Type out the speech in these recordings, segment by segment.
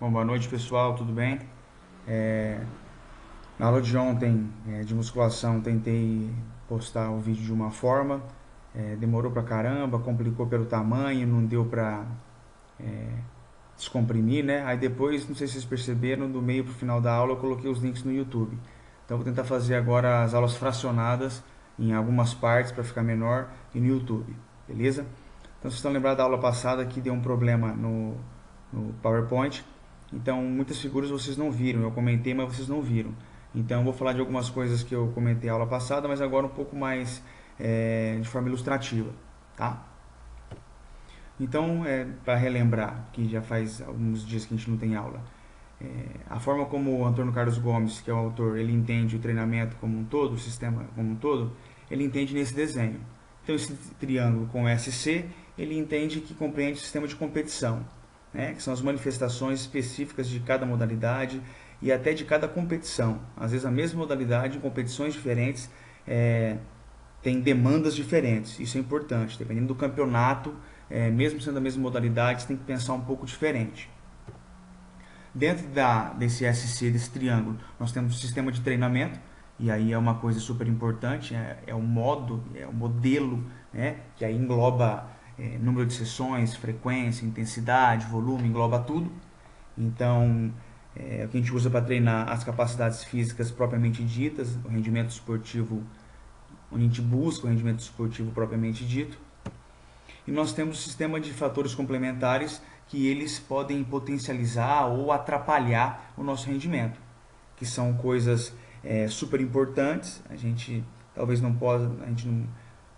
Bom, boa noite pessoal, tudo bem? Na aula de ontem de musculação tentei postar o vídeo de uma forma, demorou pra caramba, complicou pelo tamanho, não deu pra descomprimir, né? Aí depois, não sei se vocês perceberam, do meio pro final da aula eu coloquei os links no YouTube. Então vou tentar fazer agora as aulas fracionadas em algumas partes para ficar menor e no YouTube, beleza? Então vocês estão lembrados da aula passada que deu um problema no PowerPoint. Então muitas figuras vocês não viram, eu comentei, mas vocês não viram. Então eu vou falar de algumas coisas que eu comentei na aula passada, mas agora um pouco mais de forma ilustrativa, tá? Então, para relembrar, que já faz alguns dias que a gente não tem aula, a forma como o Antônio Carlos Gomes, que é o autor, ele entende o treinamento como um todo, o sistema como um todo, ele entende nesse desenho. Então, esse triângulo com SC, ele entende que compreende o sistema de competição, né, que são as manifestações específicas de cada modalidade e até de cada competição. Às vezes, a mesma modalidade, em competições diferentes, tem demandas diferentes. Isso é importante. Dependendo do campeonato, mesmo sendo a mesma modalidade, você tem que pensar um pouco diferente. Dentro desse SC, desse triângulo, nós temos o sistema de treinamento, e aí é uma coisa super importante, é o modo, é o modelo, né, que aí engloba número de sessões, frequência, intensidade, volume, engloba tudo. Então, é o que a gente usa para treinar as capacidades físicas propriamente ditas, o rendimento esportivo, onde a gente busca o rendimento esportivo propriamente dito. E nós temos um sistema de fatores complementares que eles podem potencializar ou atrapalhar o nosso rendimento, que são coisas super importantes. A gente talvez não pode, a gente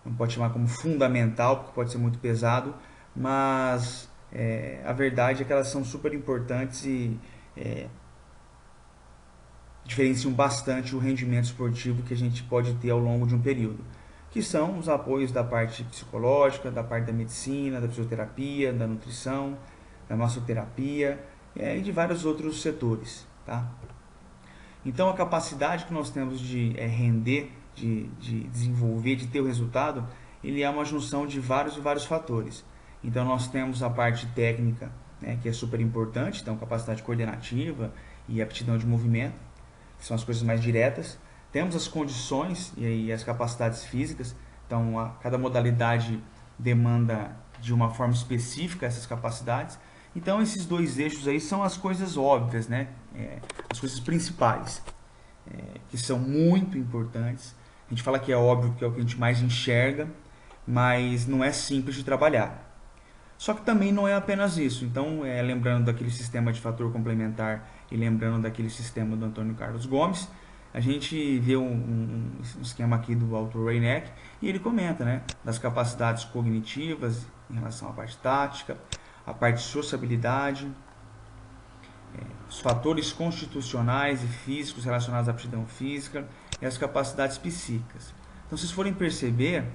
não pode chamar como fundamental, porque pode ser muito pesado, mas a verdade é que elas são super importantes e diferenciam bastante o rendimento esportivo que a gente pode ter ao longo de um período, que são os apoios da parte psicológica, da parte da medicina, da fisioterapia, da nutrição, da massoterapia e de vários outros setores, tá? Então a capacidade que nós temos de render, de desenvolver, de ter o resultado, ele é uma junção de vários e vários fatores. Então nós temos a parte técnica, né, que é super importante, então capacidade coordenativa e aptidão de movimento, que são as coisas mais diretas. Temos as condições e as capacidades físicas, então cada modalidade demanda de uma forma específica essas capacidades. Então esses dois eixos aí são as coisas óbvias, né? As coisas principais, que são muito importantes. A gente fala que é óbvio porque é o que a gente mais enxerga, mas não é simples de trabalhar. Só que também não é apenas isso. Então, lembrando daquele sistema de fator complementar e lembrando daquele sistema do Antônio Carlos Gomes, a gente vê um esquema aqui do autor Reineck e ele comenta, né, das capacidades cognitivas em relação à parte tática, a parte de sociabilidade, os fatores constitucionais e físicos relacionados à aptidão física e as capacidades psíquicas. Então, se vocês forem perceber,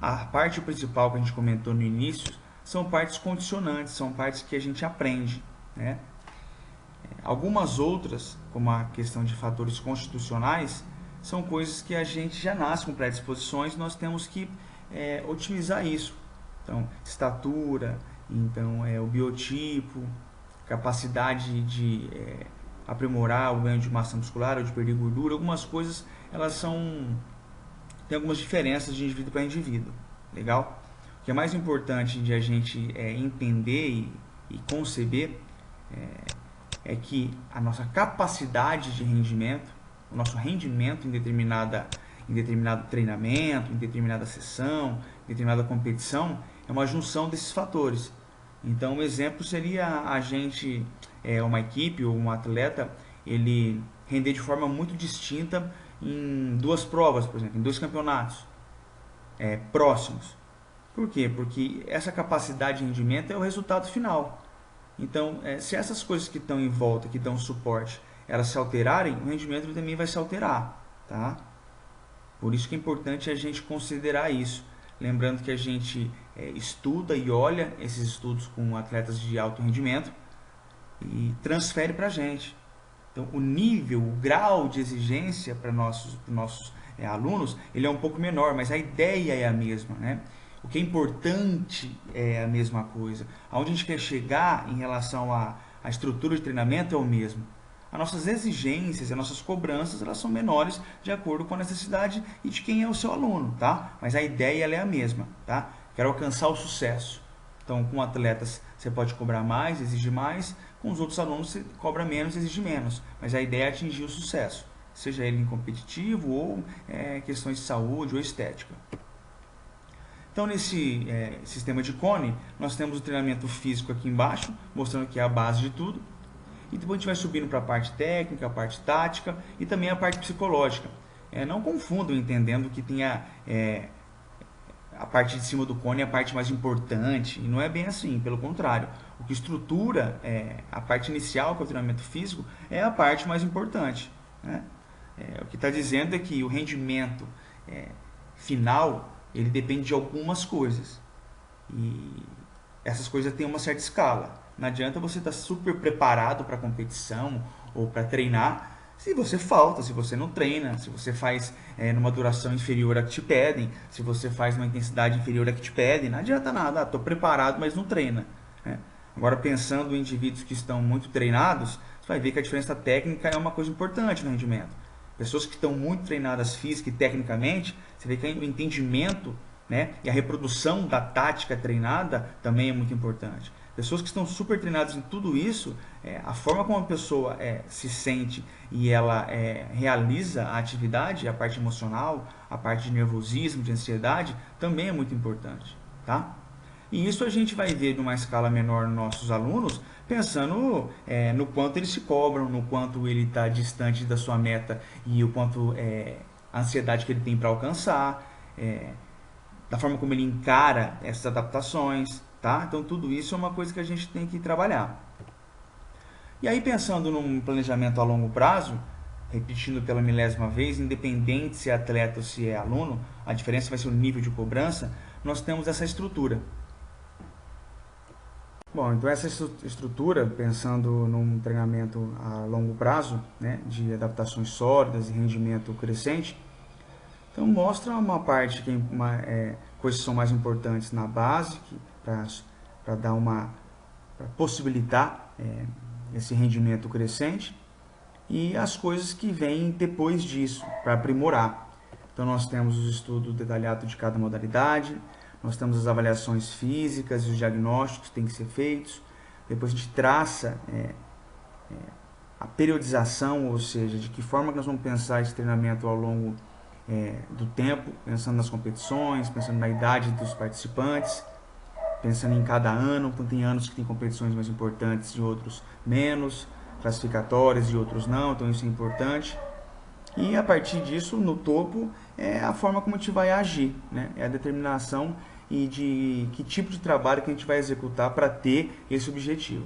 a parte principal que a gente comentou no início são partes condicionantes, são partes que a gente aprende, né? Algumas outras, como a questão de fatores constitucionais, são coisas que a gente já nasce com predisposições, nós temos que otimizar isso. Então, estatura, então o biotipo, capacidade de aprimorar o ganho de massa muscular ou de perder gordura, algumas coisas elas tem algumas diferenças de indivíduo para indivíduo, legal? O que é mais importante de a gente entender e conceber é que a nossa capacidade de rendimento, o nosso rendimento em determinado treinamento, em determinada sessão, em determinada competição, é uma junção desses fatores. Então, um exemplo seria a gente, uma equipe ou um atleta, ele render de forma muito distinta em duas provas, por exemplo, em dois campeonatos próximos. Por quê? Porque essa capacidade de rendimento é o resultado final. Então, se essas coisas que estão em volta, que dão suporte, elas se alterarem, o rendimento também vai se alterar, tá? Por isso que é importante a gente considerar isso. Lembrando que a gente estuda e olha esses estudos com atletas de alto rendimento e transfere para a gente. Então, o nível, o grau de exigência para nossos alunos, ele é um pouco menor, mas a ideia é a mesma, né? O que é importante é a mesma coisa. Aonde a gente quer chegar em relação a estrutura de treinamento é o mesmo. As nossas exigências, as nossas cobranças, elas são menores de acordo com a necessidade e de quem é o seu aluno, tá? Mas a ideia ela é a mesma, tá? Quero alcançar o sucesso. Então, com atletas você pode cobrar mais, exigir mais, com os outros alunos você cobra menos, exige menos. Mas a ideia é atingir o sucesso, seja ele em competitivo ou questões de saúde ou estética. Então, nesse sistema de cone, nós temos o treinamento físico aqui embaixo, mostrando que é a base de tudo. E depois a gente vai subindo para a parte técnica, a parte tática e também a parte psicológica. Não confundam entendendo que tem a parte de cima do cone é a parte mais importante. E não é bem assim, pelo contrário. O que estrutura a parte inicial, que é o treinamento físico, é a parte mais importante, né? O que está dizendo é que o rendimento final ele depende de algumas coisas. E essas coisas têm uma certa escala. Não adianta você estar super preparado para a competição ou para treinar se você falta, se você não treina, se você faz numa duração inferior à que te pedem, se você faz numa intensidade inferior à que te pedem. Não adianta nada, estou preparado, mas não treina, né? Agora, pensando em indivíduos que estão muito treinados, você vai ver que a diferença técnica é uma coisa importante no rendimento. Pessoas que estão muito treinadas física e tecnicamente, você vê que o entendimento, né, e a reprodução da tática treinada também é muito importante. Pessoas que estão super treinadas em tudo isso, a forma como a pessoa se sente e ela realiza a atividade, a parte emocional, a parte de nervosismo, de ansiedade, também é muito importante, tá? E isso a gente vai ver numa escala menor nos nossos alunos, pensando no quanto eles se cobram, no quanto ele está distante da sua meta e o quanto a ansiedade que ele tem para alcançar, da forma como ele encara essas adaptações, tá? Então tudo isso é uma coisa que a gente tem que trabalhar. E aí, pensando num planejamento a longo prazo, repetindo pela milésima vez, independente se é atleta ou se é aluno, a diferença vai ser o nível de cobrança, nós temos essa estrutura. Bom, então essa estrutura, pensando num treinamento a longo prazo, né, de adaptações sólidas e rendimento crescente, então mostra uma parte que coisas que são mais importantes na base, para dar para possibilitar esse rendimento crescente, e as coisas que vêm depois disso, para aprimorar. Então nós temos os estudos detalhados de cada modalidade, nós temos as avaliações físicas e os diagnósticos que têm que ser feitos. Depois a gente traça a periodização, ou seja, de que forma que nós vamos pensar esse treinamento ao longo do tempo, pensando nas competições, pensando na idade dos participantes, pensando em cada ano. Então tem anos que tem competições mais importantes e outros menos, classificatórias e outros não, então isso é importante. E a partir disso, no topo, é a forma como a gente vai agir, né? É a determinação e de que tipo de trabalho que a gente vai executar para ter esse objetivo.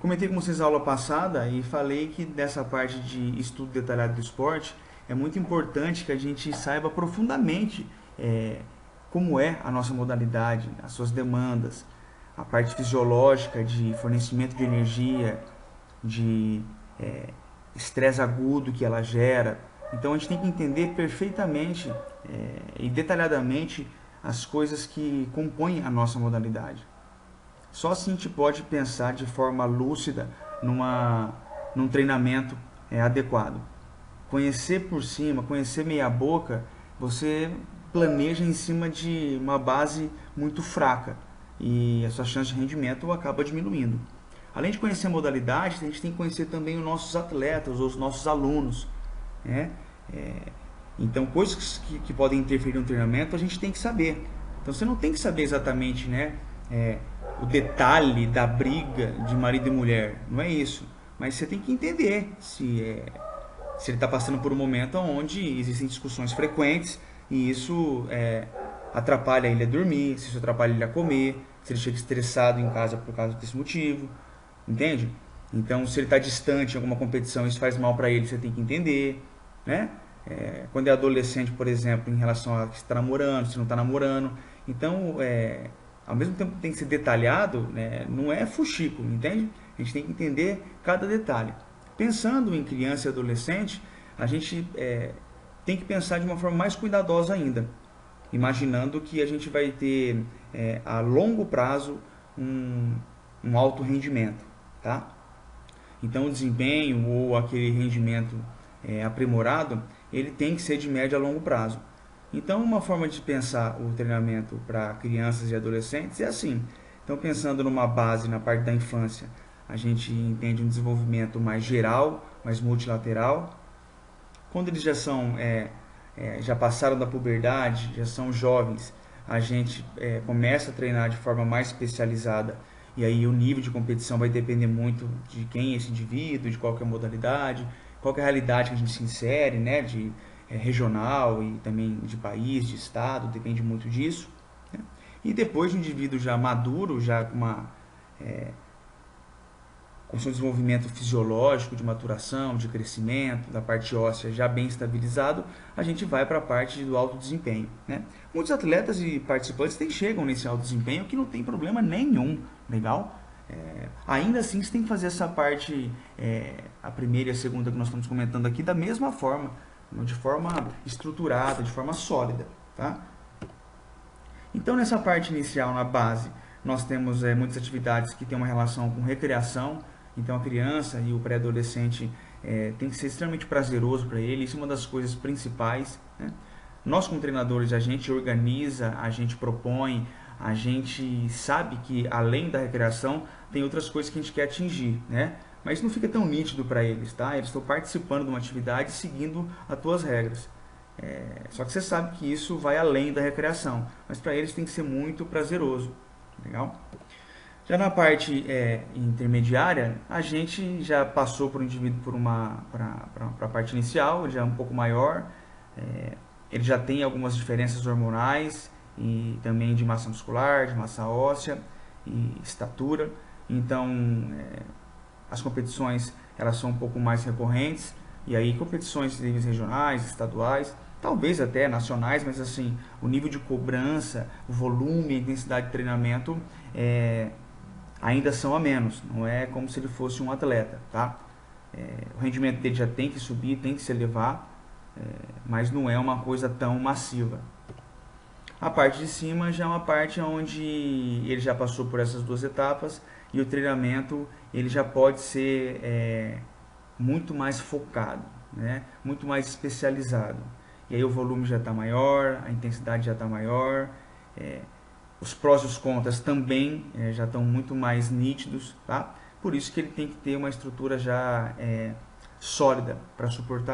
Comentei com vocês a aula passada e falei que dessa parte de estudo detalhado do esporte, é muito importante que a gente saiba profundamente como é a nossa modalidade, as suas demandas, a parte fisiológica de fornecimento de energia, de estresse agudo que ela gera. Então a gente tem que entender perfeitamente e detalhadamente as coisas que compõem a nossa modalidade. Só assim a gente pode pensar de forma lúcida num treinamento adequado. Conhecer por cima, conhecer meia boca, você planeja em cima de uma base muito fraca e a sua chance de rendimento acaba diminuindo. Além de conhecer a modalidade, a gente tem que conhecer também os nossos atletas, os nossos alunos, né? Então, coisas que podem interferir no treinamento, a gente tem que saber. Então, você não tem que saber exatamente, né, o detalhe da briga de marido e mulher, não é isso. Mas você tem que entender se ele está passando por um momento onde existem discussões frequentes e isso atrapalha ele a dormir, se isso atrapalha ele a comer, se ele chega estressado em casa por causa desse motivo. Entende? Então, se ele está distante em alguma competição, isso faz mal para ele, você tem que entender, né? Quando é adolescente, por exemplo, em relação a se está namorando, se não está namorando. Então, ao mesmo tempo que tem que ser detalhado, né, não é fuxico, entende? A gente tem que entender cada detalhe. Pensando em criança e adolescente, a gente tem que pensar de uma forma mais cuidadosa ainda, imaginando que a gente vai ter a longo prazo um alto rendimento, tá? Então o desempenho ou aquele rendimento aprimorado, ele tem que ser de médio a longo prazo. Então uma forma de pensar o treinamento para crianças e adolescentes é assim. Então pensando numa base na parte da infância, a gente entende um desenvolvimento mais geral, mais multilateral. Quando eles já são já passaram da puberdade, já são jovens, a gente começa a treinar de forma mais especializada, e aí o nível de competição vai depender muito de quem é esse indivíduo, de qual que é a modalidade, qual que é a realidade que a gente se insere, né, de regional e também de país, de estado, depende muito disso, né? E depois de um indivíduo já maduro, já com com seu desenvolvimento fisiológico, de maturação, de crescimento, da parte óssea já bem estabilizado, a gente vai para a parte do alto desempenho, né? Muitos atletas e participantes chegam nesse alto desempenho que não tem problema nenhum, legal? Ainda assim, você tem que fazer essa parte, a primeira e a segunda que nós estamos comentando aqui, da mesma forma, de forma estruturada, de forma sólida, tá? Então, nessa parte inicial, na base, nós temos muitas atividades que têm uma relação com recreação. Então, a criança e o pré-adolescente tem que ser extremamente prazeroso para ele. Isso é uma das coisas principais, né? Nós, como treinadores, a gente organiza, a gente propõe, a gente sabe que, além da recreação, tem outras coisas que a gente quer atingir, né? Mas não fica tão nítido para eles, tá? Eles estão participando de uma atividade seguindo as tuas regras. Só que você sabe que isso vai além da recreação, mas para eles tem que ser muito prazeroso, legal? Já na parte intermediária, a gente já passou por um indivíduo para a parte inicial, ele já é um pouco maior, ele já tem algumas diferenças hormonais e também de massa muscular, de massa óssea e estatura. Então, as competições elas são um pouco mais recorrentes, e aí competições de níveis regionais, estaduais, talvez até nacionais, mas assim, o nível de cobrança, o volume, a intensidade de treinamento ainda são a menos, não é como se ele fosse um atleta, tá? O rendimento dele já tem que subir, tem que se elevar, mas não é uma coisa tão massiva. A parte de cima já é uma parte onde ele já passou por essas duas etapas e o treinamento ele já pode ser muito mais focado, né? Muito mais especializado. E aí o volume já está maior, a intensidade já está maior, os prós e os contras também já estão muito mais nítidos, tá? Por isso que ele tem que ter uma estrutura já sólida para suportar